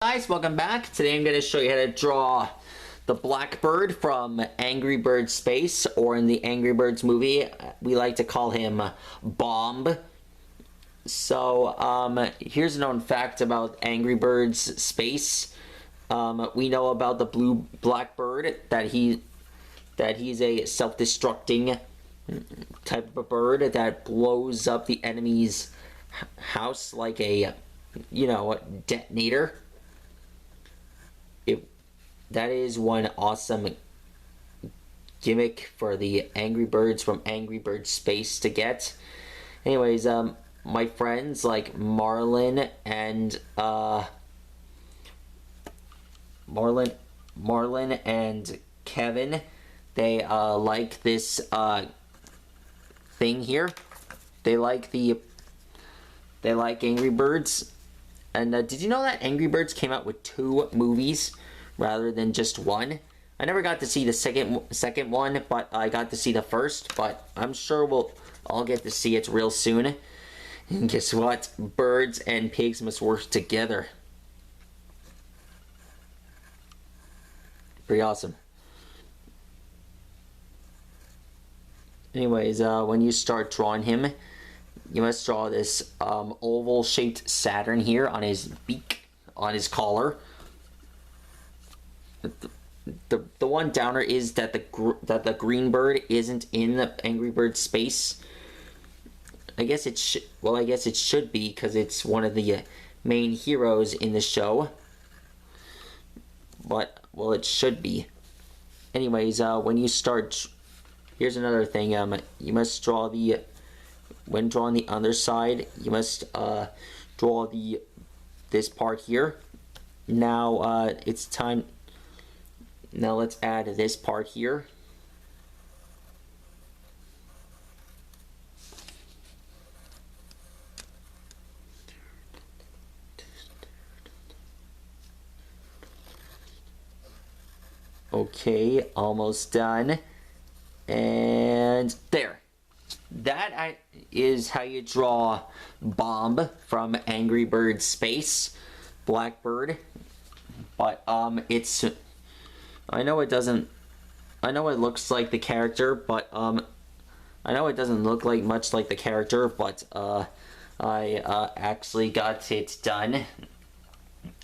Guys, welcome back. Today I'm going to show you how to draw the Blackbird from Angry Birds Space, or in the Angry Birds movie, we like to call him Bomb. So, here's a known fact about Angry Birds Space. We know about the blue blackbird, that he's a self-destructing type of bird that blows up the enemy's house like a, detonator. That is one awesome gimmick for the Angry Birds from Angry Birds Space to get. Anyways, my friends like Marlin and Kevin, they like this thing here. They like Angry Birds. And did you know that Angry Birds came out with 2 movies rather than just 1? I never got to see the second one, but I got to see the first. But I'm sure we'll all get to see it real soon. And guess what? Birds and pigs must work together. Pretty awesome. Anyways, when you start drawing him, you must draw this oval-shaped Saturn here on his beak, on his collar. The one downer is that the green bird isn't in the Angry Bird Space. I guess it should be, because it's one of the main heroes in the show. But well, it should be. Anyways, when you start, here's another thing. You must draw when drawing the underside, you must draw this part here. Now it's time. Now let's add this part here. Okay, almost done. And there. That is how you draw Bomb from Angry Birds Space, Blackbird. But I know it looks like the character, but I know it doesn't look like much like the character, but I actually got it done.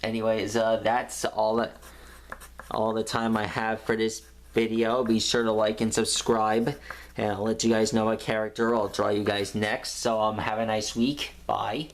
Anyways, that's all the time I have for this video. Be sure to like and subscribe, and I'll let you guys know what character I'll draw you guys next. So have a nice week. Bye.